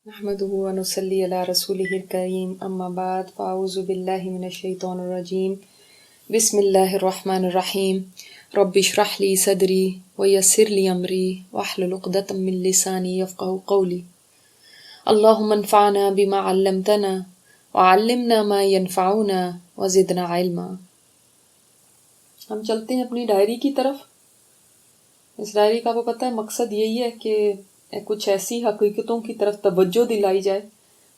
نحمده ونصلي على رسوله الكريم اما بعد فاعوذ بالله من الشيطان الرجيم بسم الله الرحمن الرحيم رب اشرح لي صدري ويسر لي امري واحلل عقدة من لساني يفقهوا قولي اللهم انفعنا بما علمتنا وعلمنا ما ينفعنا وزدنا علما۔ ہم چلتے ہیں اپنی ڈائری کی طرف۔ اس ڈائری کا آپ کو پتہ ہے مقصد یہی ہے کہ کچھ ایسی حقیقتوں کی طرف توجہ دلائی جائے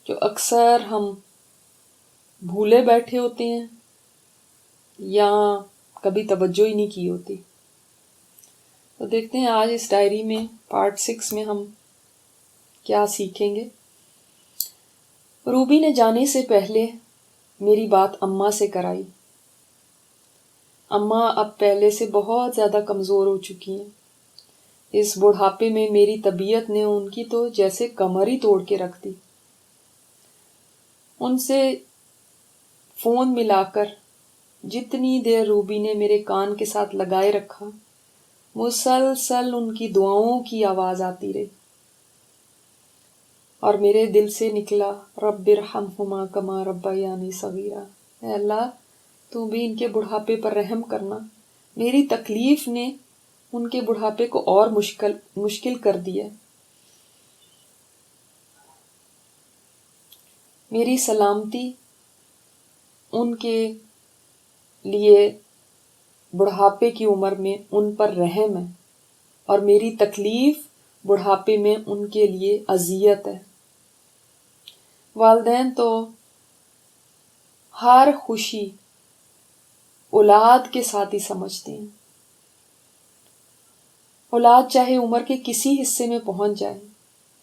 جو اکثر ہم بھولے بیٹھے ہوتے ہیں یا کبھی توجہ ہی نہیں کی ہوتی۔ تو دیکھتے ہیں آج اس ڈائری میں پارٹ 6 میں ہم کیا سیکھیں گے۔ روبی نے جانے سے پہلے میری بات اماں سے کرائی۔ اماں اب پہلے سے بہت زیادہ کمزور ہو چکی ہیں۔ اس بڑھاپے میں میری طبیعت نے ان کی تو جیسے کمر ہی توڑ کے رکھ دی۔ ان سے فون ملا کر جتنی دیر روبی نے میرے کان کے ساتھ لگائے رکھا، مسلسل ان کی دعاؤں کی آواز آتی رہی اور میرے دل سے نکلا رب ارحمہما کما ربیانی صغیرا، اے اللہ تو بھی ان کے بڑھاپے پر رحم کرنا۔ میری تکلیف نے ان کے بڑھاپے کو اور مشکل کر دیا۔ میری سلامتی ان کے لیے بڑھاپے کی عمر میں ان پر رحم ہے اور میری تکلیف بڑھاپے میں ان کے لیے اذیت ہے۔ والدین تو ہر خوشی اولاد کے ساتھ ہی سمجھتے ہیں۔ اولاد چاہے عمر کے کسی حصے میں پہنچ جائے،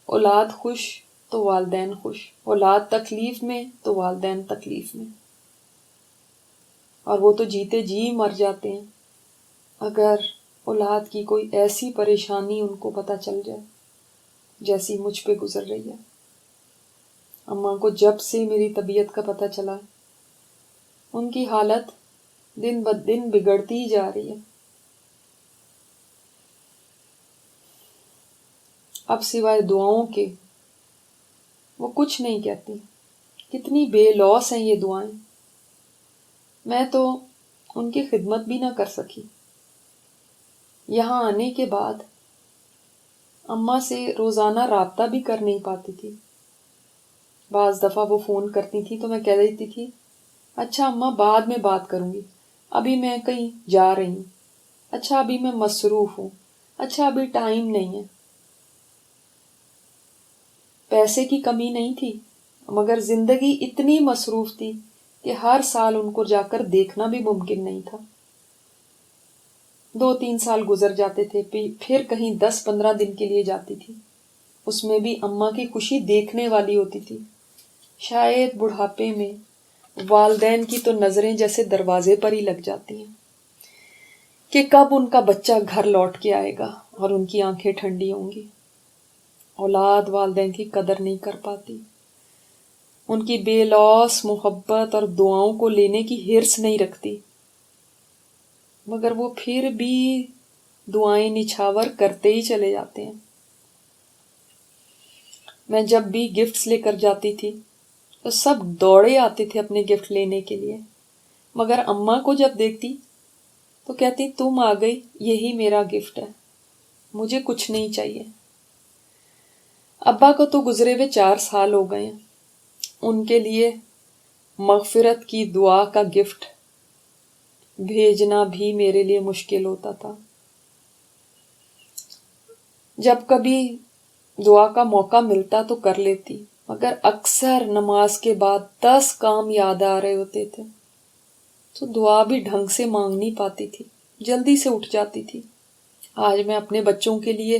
اولاد خوش تو والدین خوش، اولاد تکلیف میں تو والدین تکلیف میں، اور وہ تو جیتے جی مر جاتے ہیں اگر اولاد کی کوئی ایسی پریشانی ان کو پتہ چل جائے جیسی مجھ پہ گزر رہی ہے۔ اماں کو جب سے میری طبیعت کا پتہ چلا، ان کی حالت دن بدن بگڑتی ہی جا رہی ہے۔ اب سوائے دعاؤں کے وہ کچھ نہیں کہتی۔ کتنی بے لوث ہیں یہ دعائیں، میں تو ان کی خدمت بھی نہ کر سکی۔ یہاں آنے کے بعد اماں سے روزانہ رابطہ بھی کر نہیں پاتی تھی۔ بعض دفعہ وہ فون کرتی تھی تو میں کہہ دیتی تھی اچھا اماں بعد میں بات کروں گی، ابھی میں کہیں جا رہی ہوں، اچھا ابھی میں مصروف ہوں، اچھا ابھی ٹائم نہیں ہے۔ پیسے کی کمی نہیں تھی مگر زندگی اتنی مصروف تھی کہ ہر سال ان کو جا کر دیکھنا بھی ممکن نہیں تھا۔ 2-3 سال گزر جاتے تھے، پھر کہیں 10-15 دن کے لیے جاتی تھی، اس میں بھی اماں کی خوشی دیکھنے والی ہوتی تھی۔ شاید بڑھاپے میں والدین کی تو نظریں جیسے دروازے پر ہی لگ جاتی ہیں کہ کب ان کا بچہ گھر لوٹ کے آئے گا اور ان کی آنکھیں ٹھنڈی ہوں گی۔ اولاد والدین کی قدر نہیں کر پاتی، ان کی بے لوث محبت اور دعاؤں کو لینے کی حرص نہیں رکھتی، مگر وہ پھر بھی دعائیں نچھاور کرتے ہی چلے جاتے ہیں۔ میں جب بھی گفٹس لے کر جاتی تھی تو سب دوڑے آتے تھے اپنے گفٹ لینے کے لیے، مگر اماں کو جب دیکھتی تو کہتی تم آ گئی، یہی میرا گفٹ ہے، مجھے کچھ نہیں چاہیے۔ ابا کو تو گزرے ہوئے 4 سال ہو گئے ہیں، ان کے لیے مغفرت کی دعا کا گفٹ بھیجنا بھی میرے لیے مشکل ہوتا تھا۔ جب کبھی دعا کا موقع ملتا تو کر لیتی، مگر اکثر نماز کے بعد 10 کام یاد آ رہے ہوتے تھے تو دعا بھی ڈھنگ سے مانگ نہیں پاتی تھی، جلدی سے اٹھ جاتی تھی۔ آج میں اپنے بچوں کے لیے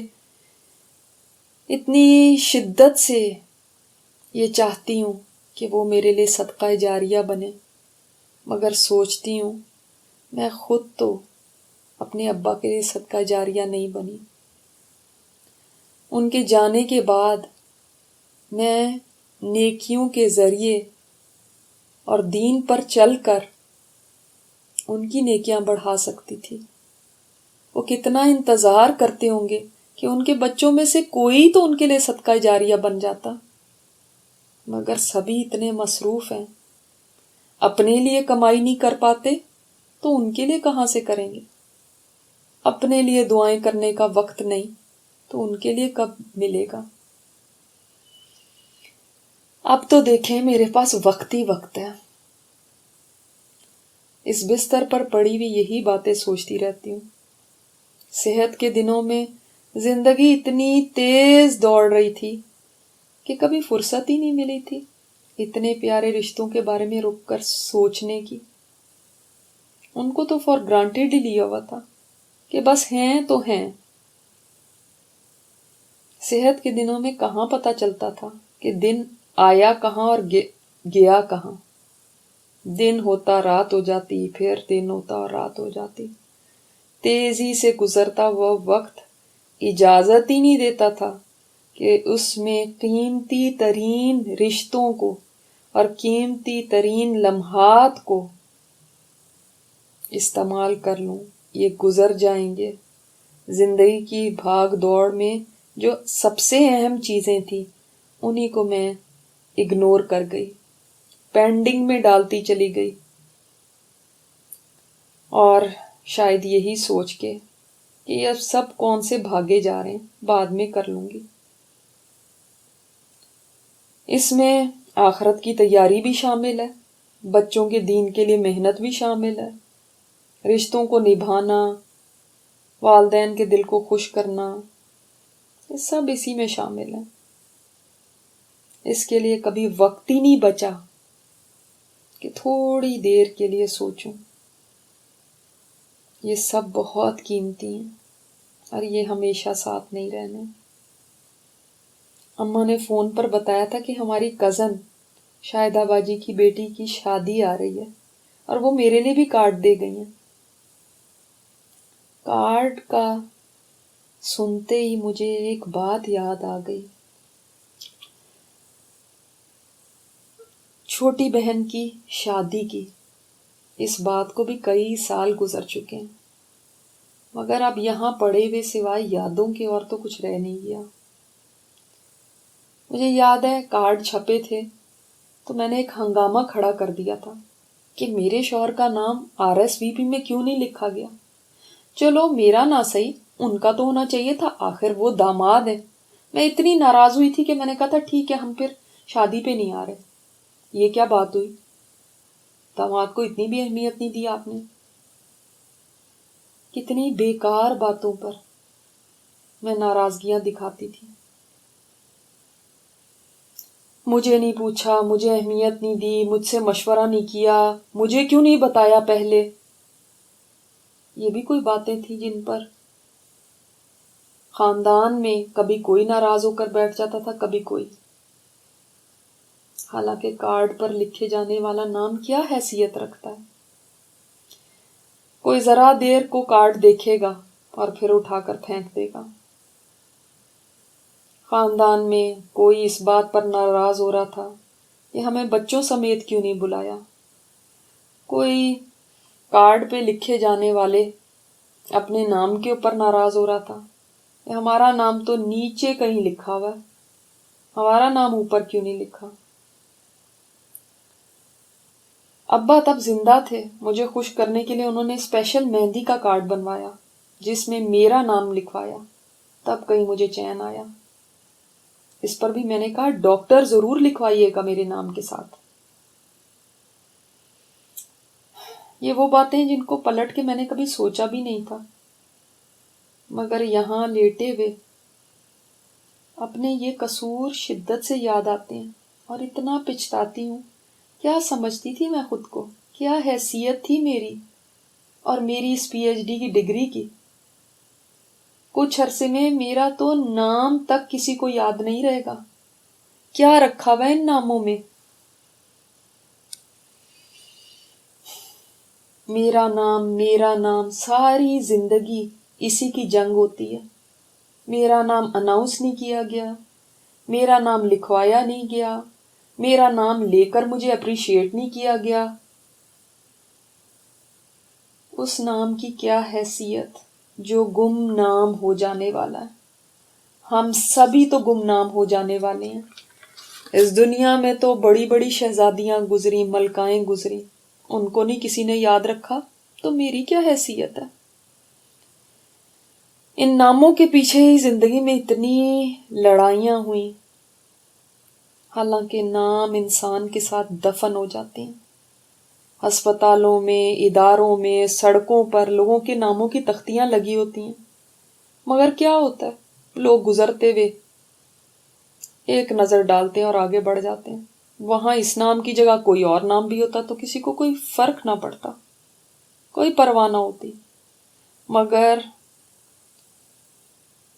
اتنی شدت سے یہ چاہتی ہوں کہ وہ میرے لیے صدقہ جاریہ بنے، مگر سوچتی ہوں میں خود تو اپنے ابا کے لیے صدقہ جاریہ نہیں بنی۔ ان کے جانے کے بعد میں نیکیوں کے ذریعے اور دین پر چل کر ان کی نیکیاں بڑھا سکتی تھی۔ وہ کتنا انتظار کرتے ہوں گے کہ ان کے بچوں میں سے کوئی تو ان کے لیے صدقہ جاریہ بن جاتا۔ مگر سبھی اتنے مصروف ہیں، اپنے لیے کمائی نہیں کر پاتے تو ان کے لیے کہاں سے کریں گے؟ اپنے لیے دعائیں کرنے کا وقت نہیں تو ان کے لیے کب ملے گا؟ اب تو دیکھیں میرے پاس وقت ہی وقت ہے، اس بستر پر پڑی ہوئی یہی باتیں سوچتی رہتی ہوں۔ صحت کے دنوں میں زندگی اتنی تیز دوڑ رہی تھی کہ کبھی فرصت ہی نہیں ملی تھی اتنے پیارے رشتوں کے بارے میں رک کر سوچنے کی۔ ان کو تو فار گرانٹیڈ ہی لیا ہوا تھا کہ بس ہیں تو ہیں۔ صحت کے دنوں میں کہاں پتہ چلتا تھا کہ دن آیا کہاں اور گیا کہاں۔ دن ہوتا رات ہو جاتی، پھر دن ہوتا اور رات ہو جاتی۔ تیزی سے گزرتا وہ وقت اجازت ہی نہیں دیتا تھا کہ اس میں قیمتی ترین رشتوں کو اور قیمتی ترین لمحات کو استعمال کر لوں۔ یہ گزر جائیں گے۔ زندگی کی بھاگ دوڑ میں جو سب سے اہم چیزیں تھیں انہی کو میں اگنور کر گئی، پینڈنگ میں ڈالتی چلی گئی، اور شاید یہی سوچ کے کہ یہ سب کون سے بھاگے جا رہے ہیں، بعد میں کر لوں گی۔ اس میں آخرت کی تیاری بھی شامل ہے، بچوں کے دین کے لیے محنت بھی شامل ہے، رشتوں کو نبھانا، والدین کے دل کو خوش کرنا، یہ سب اسی میں شامل ہے۔ اس کے لیے کبھی وقت ہی نہیں بچا کہ تھوڑی دیر کے لیے سوچوں۔ یہ سب بہت قیمتی ہیں اور یہ ہمیشہ ساتھ نہیں رہنے۔ اماں نے فون پر بتایا تھا کہ ہماری کزن شاہدہ باجی کی بیٹی کی شادی آ رہی ہے اور وہ میرے لیے بھی کارڈ دے گئی ہیں۔ کارڈ کا سنتے ہی مجھے ایک بات یاد آ گئی۔ چھوٹی بہن کی شادی کی، اس بات کو بھی کئی سال گزر چکے ہیں، مگر اب یہاں پڑے ہوئے سوائے یادوں کے اور تو کچھ رہ نہیں گیا۔ مجھے یاد ہے کارڈ چھپے تھے تو میں نے ایک ہنگامہ کھڑا کر دیا تھا کہ میرے شوہر کا نام RSVP میں کیوں نہیں لکھا گیا۔ چلو میرا نہ صحیح، ان کا تو ہونا چاہیے تھا، آخر وہ داماد ہے۔ میں اتنی ناراض ہوئی تھی کہ میں نے کہا تھا ٹھیک ہے ہم پھر شادی پہ نہیں آ رہے۔ یہ کیا بات ہوئی؟ داماد کو اتنی بھی اہمیت نہیں دی آپ نے۔ کتنی بیکار باتوں پر میں ناراضگیاں دکھاتی تھی۔ مجھے نہیں پوچھا، مجھے اہمیت نہیں دی، مجھ سے مشورہ نہیں کیا، مجھے کیوں نہیں بتایا پہلے۔ یہ بھی کوئی باتیں تھیں جن پر خاندان میں کبھی کوئی ناراض ہو کر بیٹھ جاتا تھا، کبھی کوئی۔ حالانکہ کارڈ پر لکھے جانے والا نام کیا حیثیت رکھتا ہے؟ کوئی ذرا دیر کو کارڈ دیکھے گا اور پھر اٹھا کر پھینک دے گا۔ خاندان میں کوئی اس بات پر ناراض ہو رہا تھا کہ ہمیں بچوں سمیت کیوں نہیں بلایا۔ کوئی کارڈ پہ لکھے جانے والے اپنے نام کے اوپر ناراض ہو رہا تھا کہ ہمارا نام تو نیچے کہیں لکھا ہوا ہے، ہمارا نام اوپر کیوں نہیں لکھا۔ ابا تب زندہ تھے، مجھے خوش کرنے کے لیے انہوں نے اسپیشل مہندی کا کارڈ بنوایا جس میں میرا نام لکھوایا، تب کہیں مجھے چین آیا۔ اس پر بھی میں نے کہا ڈاکٹر ضرور لکھوائیے گا میرے نام کے ساتھ۔ یہ وہ باتیں جن کو پلٹ کے میں نے کبھی سوچا بھی نہیں تھا، مگر یہاں لیٹے ہوئے اپنے یہ قصور شدت سے یاد آتے ہیں اور اتنا پچھتاتی ہوں۔ کیا سمجھتی تھی میں خود کو، کیا حیثیت تھی میری اور میری اس PhD کی ڈگری کی۔ کچھ عرصے میں میرا تو نام تک کسی کو یاد نہیں رہے گا۔ کیا رکھا ہوا ان ناموں میں؟ میرا نام ساری زندگی اسی کی جنگ ہوتی ہے۔ میرا نام اناؤنس نہیں کیا گیا، میرا نام لکھوایا نہیں گیا، میرا نام لے کر مجھے اپریشیٹ نہیں کیا گیا۔ اس نام کی کیا حیثیت جو گم نام ہو جانے والا ہے۔ ہم سبھی تو گم نام ہو جانے والے ہیں، اس دنیا میں تو بڑی بڑی شہزادیاں گزری، ملکائیں گزری، ان کو نہیں کسی نے یاد رکھا، تو میری کیا حیثیت ہے؟ ان ناموں کے پیچھے ہی زندگی میں اتنی لڑائیاں ہوئیں، حالانکہ نام انسان کے ساتھ دفن ہو جاتے ہیں۔ ہسپتالوں میں، اداروں میں، سڑکوں پر لوگوں کے ناموں کی تختیاں لگی ہوتی ہیں، مگر کیا ہوتا ہے، لوگ گزرتے ہوئے ایک نظر ڈالتے ہیں اور آگے بڑھ جاتے ہیں۔ وہاں اس نام کی جگہ کوئی اور نام بھی ہوتا تو کسی کو کوئی فرق نہ پڑتا، کوئی پرواہ نہ ہوتی، مگر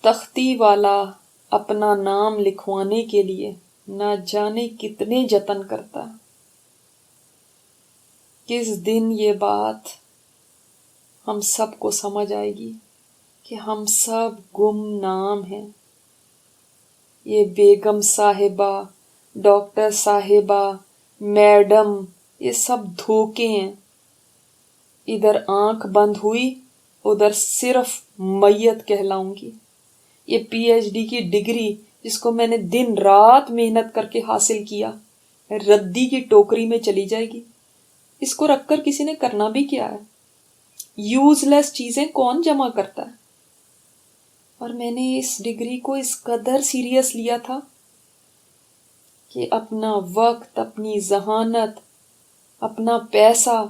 تختی والا اپنا نام لکھوانے کے لیے نہ جانے کتنے جتن کرتا ہے۔ کس دن یہ بات ہم سب کو سمجھ آئے گی کہ ہم سب گم نام ہیں۔ یہ بیگم صاحبہ، ڈاکٹر صاحبہ، میڈم، یہ سب دھوکے ہیں۔ ادھر آنکھ بند ہوئی، ادھر صرف میت کہلاؤں گی۔ یہ پی ایچ ڈی کی ڈگری جس کو میں نے دن رات محنت کر کے حاصل کیا، ردی کی ٹوکری میں چلی جائے گی۔ اس کو رکھ کر کسی نے کرنا بھی کیا ہے؟ یوز لیس چیزیں کون جمع کرتا ہے؟ اور میں نے اس ڈگری کو اس قدر سیریس لیا تھا کہ اپنا وقت، اپنی ذہانت، اپنا پیسہ،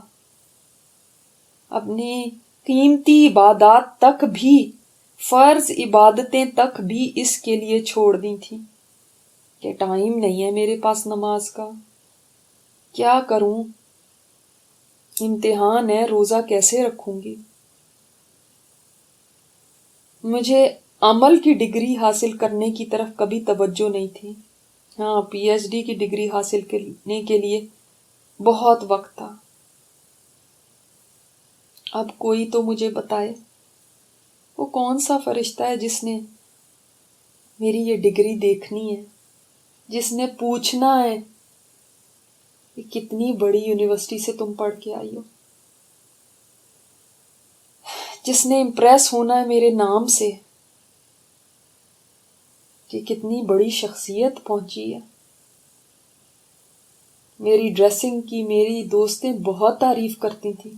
اپنی قیمتی عبادات تک بھی، فرض عبادتیں تک بھی اس کے لیے چھوڑ دی تھی کہ ٹائم نہیں ہے میرے پاس نماز کا، کیا کروں، امتحان ہے، روزہ کیسے رکھوں گی۔ مجھے عمل کی ڈگری حاصل کرنے کی طرف کبھی توجہ نہیں تھی۔ ہاں، پی ایچ ڈی کی ڈگری حاصل کرنے کے لیے بہت وقت تھا۔ اب کوئی تو مجھے بتائے وہ کون سا فرشتہ ہے جس نے میری یہ ڈگری دیکھنی ہے، جس نے پوچھنا ہے کہ کتنی بڑی یونیورسٹی سے تم پڑھ کے آئی ہو، جس نے امپریس ہونا ہے میرے نام سے کہ کتنی بڑی شخصیت پہنچی ہے۔ میری ڈریسنگ کی میری دوستیں بہت تعریف کرتی تھیں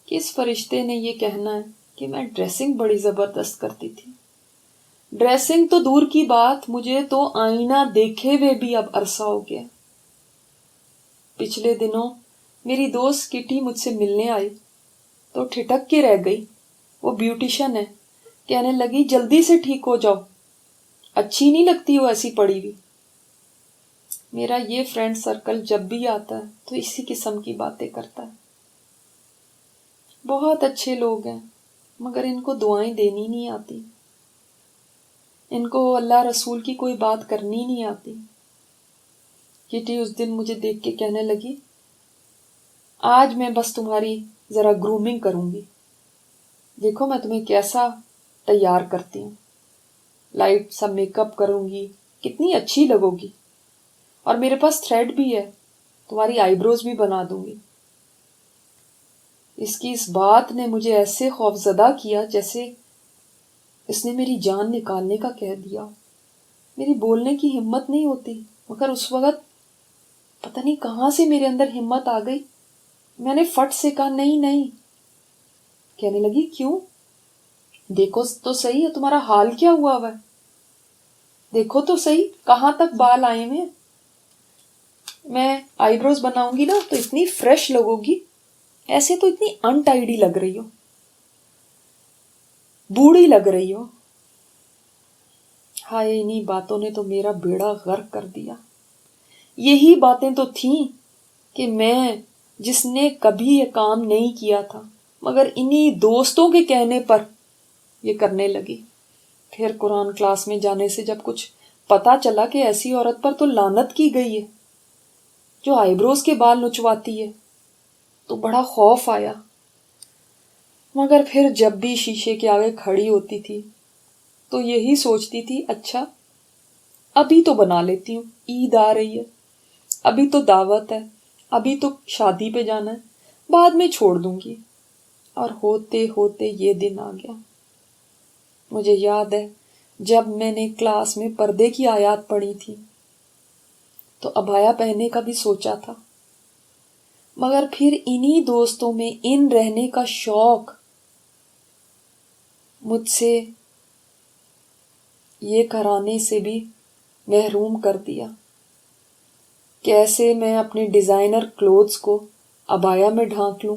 کہ اس فرشتے نے یہ کہنا ہے کہ میں ڈریسنگ بڑی زبردست کرتی تھی۔ ڈریسنگ تو دور کی بات، مجھے تو آئینہ دیکھے ہوئے بھی اب عرصہ ہو گیا۔ پچھلے دنوں میری دوست کٹی مجھ سے ملنے آئی تو ٹھٹک کے رہ گئی۔ وہ بیوٹیشن ہے، کہنے لگی جلدی سے ٹھیک ہو جاؤ، اچھی نہیں لگتی وہ ایسی پڑی ہوئی۔ میرا یہ فرینڈ سرکل جب بھی آتا ہے تو اسی قسم کی باتیں کرتا ہے۔ بہت اچھے لوگ ہیں، مگر ان کو دعائیں دینی نہیں آتی، ان کو اللہ رسول کی کوئی بات کرنی نہیں آتی۔ کٹی اس دن مجھے دیکھ کے کہنے لگی آج میں بس تمہاری ذرا گرومنگ کروں گی، دیکھو میں تمہیں کیسا تیار کرتی ہوں، لائٹ سا میک اپ کروں گی، کتنی اچھی لگو گی، اور میرے پاس تھریڈ بھی ہے، تمہاری آئی بروز بھی بنا دوں گی۔ اس کی اس بات نے مجھے ایسے خوف زدہ کیا جیسے اس نے میری جان نکالنے کا کہہ دیا۔ میری بولنے کی ہمت نہیں ہوتی، مگر اس وقت پتہ نہیں کہاں سے میرے اندر ہمت آ گئی، میں نے فٹ سے کہا نہیں نہیں۔ کہنے لگی کیوں؟ دیکھو تو صحیح ہے تمہارا حال کیا ہوا ہے، دیکھو تو صحیح کہاں تک بال آئے ہوئے ہیں۔ میں آئی بروز بناؤں گی نا تو اتنی فریش لگو گی، ایسے تو اتنی انٹائیڈی لگ رہی ہو، بوڑھی لگ رہی ہو۔ ہائے، انہی باتوں نے تو میرا بیڑا غرق کر دیا۔ یہی باتیں تو تھیں کہ میں جس نے کبھی یہ کام نہیں کیا تھا، مگر انہی دوستوں کے کہنے پر یہ کرنے لگی۔ پھر قرآن کلاس میں جانے سے جب کچھ پتا چلا کہ ایسی عورت پر تو لعنت کی گئی ہے جو آئی بروز کے بال نچواتی ہے، تو بڑا خوف آیا۔ مگر پھر جب بھی شیشے کے آگے کھڑی ہوتی تھی تو یہی سوچتی تھی اچھا ابھی تو بنا لیتی ہوں، عید آ رہی ہے، ابھی تو دعوت ہے، ابھی تو شادی پہ جانا ہے، بعد میں چھوڑ دوں گی۔ اور ہوتے ہوتے یہ دن آ گیا۔ مجھے یاد ہے جب میں نے کلاس میں پردے کی آیات پڑھی تھی تو ابایا پہننے کا بھی سوچا تھا، مگر پھر انہی دوستوں میں ان رہنے کا شوق مجھ سے یہ کرانے سے بھی محروم کر دیا۔ کیسے میں اپنے ڈیزائنر کلوتھس کو ابایا میں ڈھانک لوں؟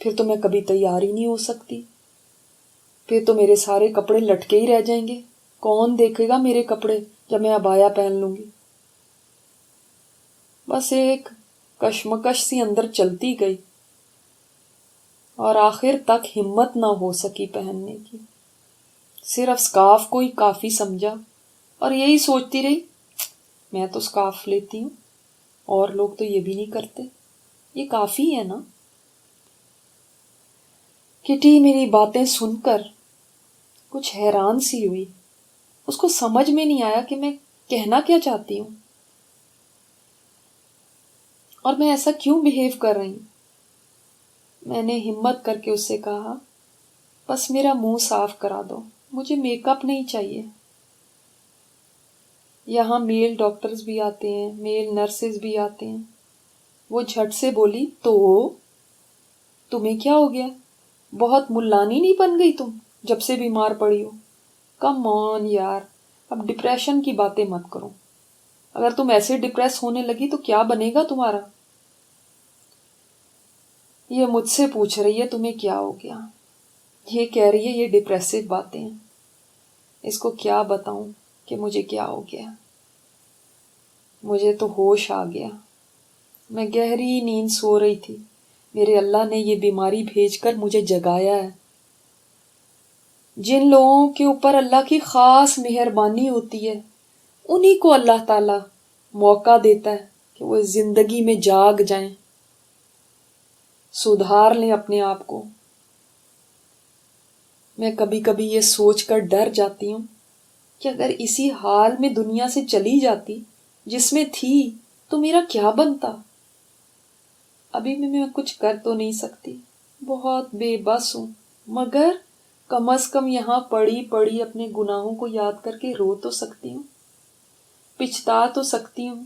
پھر تو میں کبھی تیار ہی نہیں ہو سکتی، پھر تو میرے سارے کپڑے لٹکے ہی رہ جائیں گے، کون دیکھے گا میرے کپڑے جب میں ابایا پہن لوں گی؟ بس ایک کشمکش سی اندر چلتی گئی اور آخر تک ہمت نہ ہو سکی پہننے کی۔ صرف سکارف کو ہی کافی سمجھا اور یہی سوچتی رہی، میں تو سکارف لیتی ہوں، اور لوگ تو یہ بھی نہیں کرتے، یہ کافی ہے نا۔ کٹی میری باتیں سن کر کچھ حیران سی ہوئی، اس کو سمجھ میں نہیں آیا کہ میں کہنا کیا چاہتی ہوں اور میں ایسا کیوں بیہیو کر رہی ہوں۔ میں نے ہمت کر کے اس سے کہا، بس میرا منہ صاف کرا دو، مجھے میک اپ نہیں چاہیے۔ یہاں میل ڈاکٹرز بھی آتے ہیں، میل نرسز بھی آتے ہیں۔ وہ جھٹ سے بولی، تو تمہیں کیا ہو گیا؟ بہت ملانی نہیں بن گئی تم جب سے بیمار پڑی ہو؟ کم آن یار، اب ڈپریشن کی باتیں مت کرو، اگر تم ایسے ڈپریس ہونے لگی تو کیا بنے گا تمہارا؟ یہ مجھ سے پوچھ رہی ہے تمہیں کیا ہو گیا، یہ کہہ رہی ہے یہ ڈپریسو باتیں ہیں، اس کو کیا بتاؤں کہ مجھے کیا ہو گیا؟ مجھے تو ہوش آ گیا، میں گہری نیند سو رہی تھی، میرے اللہ نے یہ بیماری بھیج کر مجھے جگایا ہے۔ جن لوگوں کے اوپر اللہ کی خاص مہربانی ہوتی ہے انہی کو اللہ تعالی موقع دیتا ہے کہ وہ زندگی میں جاگ جائیں، سدھار لیں اپنے آپ کو۔ میں کبھی کبھی یہ سوچ کر ڈر جاتی ہوں کہ اگر اسی حال میں دنیا سے چلی جاتی جس میں تھی تو میرا کیا بنتا؟ ابھی بھی میں کچھ کر تو نہیں سکتی، بہت بے بس ہوں، مگر کم از کم یہاں پڑی پڑی اپنے گناہوں کو یاد کر کے رو تو سکتی ہوں، پچھتا تو سکتی ہوں۔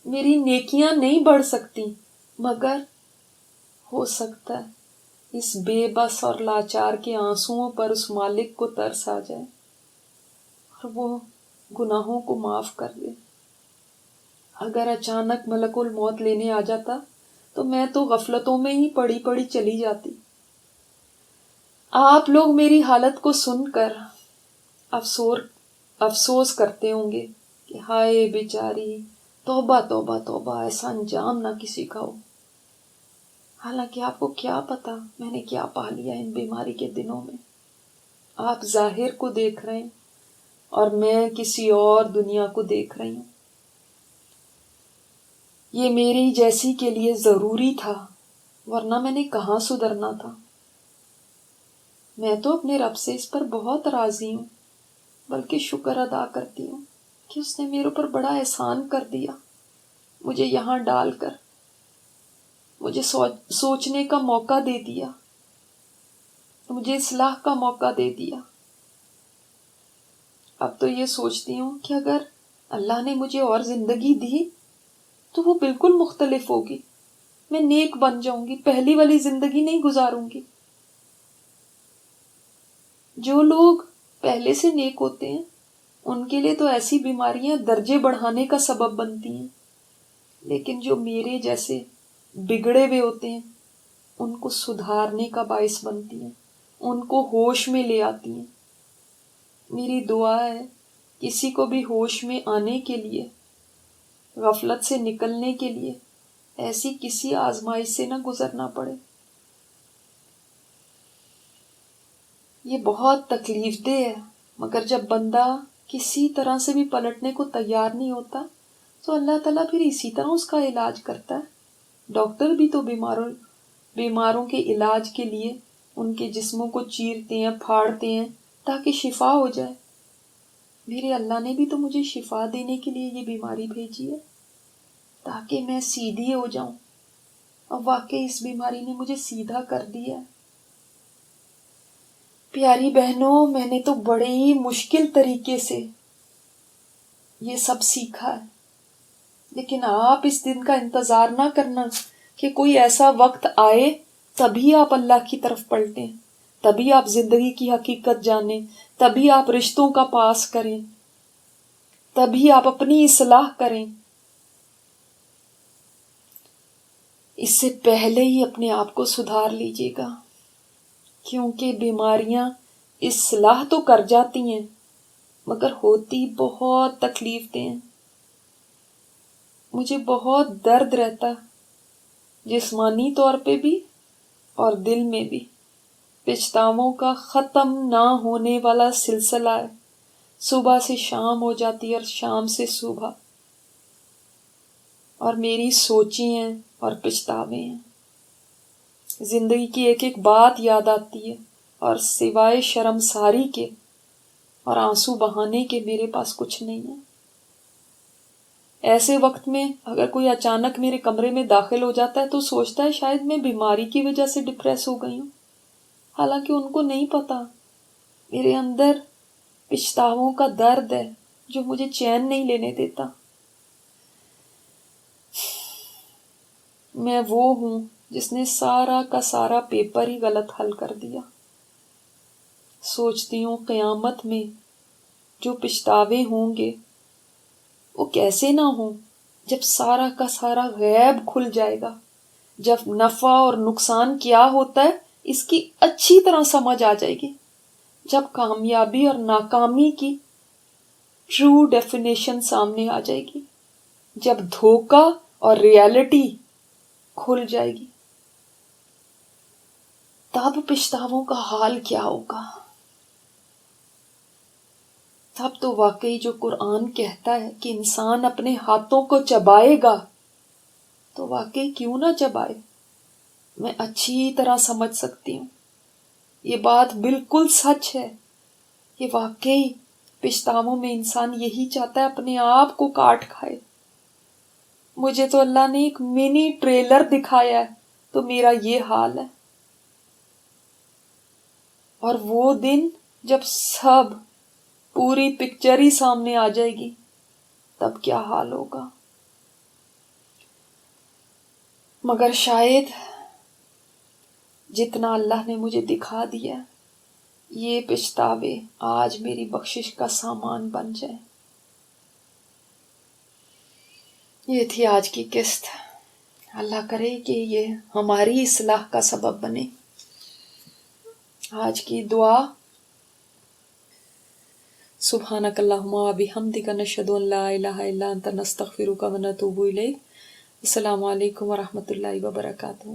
میری نیکیاں نہیں بڑھ سکتی، مگر ہو سکتا ہے اس بے بس اور لاچار کے آنسوؤں پر اس مالک کو ترس آ جائے اور وہ گناہوں کو معاف کر دے۔ اگر اچانک ملک الموت لینے آ جاتا تو میں تو غفلتوں میں ہی پڑی پڑی چلی جاتی۔ آپ لوگ میری حالت کو سن کر افسوس کرتے ہوں گے کہ ہائے بیچاری، توبہ توبہ توبہ، ایسا انجام نہ کسی کا ہو۔ حالانکہ آپ کو کیا پتا میں نے کیا پا لیا ان بیماری کے دنوں میں۔ آپ ظاہر کو دیکھ رہے ہیں اور میں کسی اور دنیا کو دیکھ رہی ہوں۔ یہ میری جیسی کے لیے ضروری تھا، ورنہ میں نے کہاں سدھرنا تھا۔ میں تو اپنے رب سے اس پر بہت راضی ہوں، بلکہ شکر ادا کرتی ہوں کہ اس نے میرے اوپر بڑا احسان کر دیا، مجھے یہاں ڈال کر مجھے سوچنے کا موقع دے دیا، مجھے اصلاح کا موقع دے دیا۔ اب تو یہ سوچتی ہوں کہ اگر اللہ نے مجھے اور زندگی دی تو وہ بالکل مختلف ہوگی، میں نیک بن جاؤں گی، پہلی والی زندگی نہیں گزاروں گی۔ جو لوگ پہلے سے نیک ہوتے ہیں ان کے لیے تو ایسی بیماریاں درجے بڑھانے کا سبب بنتی ہیں، لیکن جو میرے جیسے بگڑے ہوئے ہوتے ہیں ان کو سدھارنے کا باعث بنتی ہیں، ان کو ہوش میں لے آتی ہیں۔ میری دعا ہے کسی کو بھی ہوش میں آنے کے لیے، غفلت سے نکلنے کے لیے ایسی کسی آزمائش سے نہ گزرنا پڑے۔ یہ بہت تکلیف دہ ہے، مگر جب بندہ کسی طرح سے بھی پلٹنے کو تیار نہیں ہوتا تو اللہ تعالیٰ پھر اسی طرح اس کا علاج کرتا ہے۔ ڈاکٹر بھی تو بیماروں کے علاج کے لیے ان کے جسموں کو چیرتے ہیں، پھاڑتے ہیں تاکہ شفا ہو جائے۔ میرے اللہ نے بھی تو مجھے شفا دینے کے لیے یہ بیماری بھیجی ہے تاکہ میں سیدھی ہو جاؤں، اور واقعی اس بیماری نے مجھے سیدھا کر دیا ہے۔ پیاری بہنوں، میں نے تو بڑے ہی مشکل طریقے سے یہ سب سیکھا ہے، لیکن آپ اس دن کا انتظار نہ کرنا کہ کوئی ایسا وقت آئے تبھی آپ اللہ کی طرف پلٹیں، تبھی آپ زندگی کی حقیقت جانیں، تبھی آپ رشتوں کا پاس کریں، تبھی آپ اپنی اصلاح کریں۔ اس سے پہلے ہی اپنے آپ کو سدھار لیجیے گا، کیونکہ بیماریاں اصلاح تو کر جاتی ہیں مگر ہوتی بہت تکلیف دیں۔ مجھے بہت درد رہتا جسمانی طور پہ بھی اور دل میں بھی۔ پچھتاووں کا ختم نہ ہونے والا سلسلہ ہے، صبح سے شام ہو جاتی ہے اور شام سے صبح، اور میری سوچیں ہیں اور پچھتاوے ہیں۔ زندگی کی ایک ایک بات یاد آتی ہے اور سوائے شرمساری کے اور آنسو بہانے کے میرے پاس کچھ نہیں ہے۔ ایسے وقت میں اگر کوئی اچانک میرے کمرے میں داخل ہو جاتا ہے تو سوچتا ہے شاید میں بیماری کی وجہ سے ڈپریس ہو گئی ہوں، حالانکہ ان کو نہیں پتا میرے اندر پچھتاووں کا درد ہے جو مجھے چین نہیں لینے دیتا۔ میں وہ ہوں جس نے سارا کا سارا پیپر ہی غلط حل کر دیا۔ سوچتی ہوں قیامت میں جو پچھتاوے ہوں گے وہ کیسے نہ ہوں جب سارا کا سارا غیب کھل جائے گا، جب نفع اور نقصان کیا ہوتا ہے اس کی اچھی طرح سمجھ آ جائے گی، جب کامیابی اور ناکامی کی ٹرو ڈیفینیشن سامنے آ جائے گی، جب دھوکہ اور ریالٹی کھل جائے گی، تب پچھتاووں کا حال کیا ہوگا۔ تب تو واقعی جو قرآن کہتا ہے کہ انسان اپنے ہاتھوں کو چبائے گا تو واقعی کیوں نہ چبائے۔ میں اچھی طرح سمجھ سکتی ہوں، یہ بات بالکل سچ ہے۔ یہ واقعی پچھتاووں میں انسان یہی چاہتا ہے اپنے آپ کو کاٹ کھائے۔ مجھے تو اللہ نے ایک منی ٹریلر دکھایا ہے تو میرا یہ حال ہے، اور وہ دن جب سب پوری پکچر ہی سامنے آ جائے گی تب کیا حال ہوگا۔ مگر شاید جتنا اللہ نے مجھے دکھا دیا یہ پچھتاوے آج میری بخشش کا سامان بن جائے۔ یہ تھی آج کی قسط، اللہ کرے کہ یہ ہماری اصلاح کا سبب بنے۔ آج کی دعا: سبحانک اللہم و بحمدک نشہد ان لا الہ الا انت نستغفرک و نتوب الیک۔ السلام علیکم و رحمۃ اللہ وبرکاتہ۔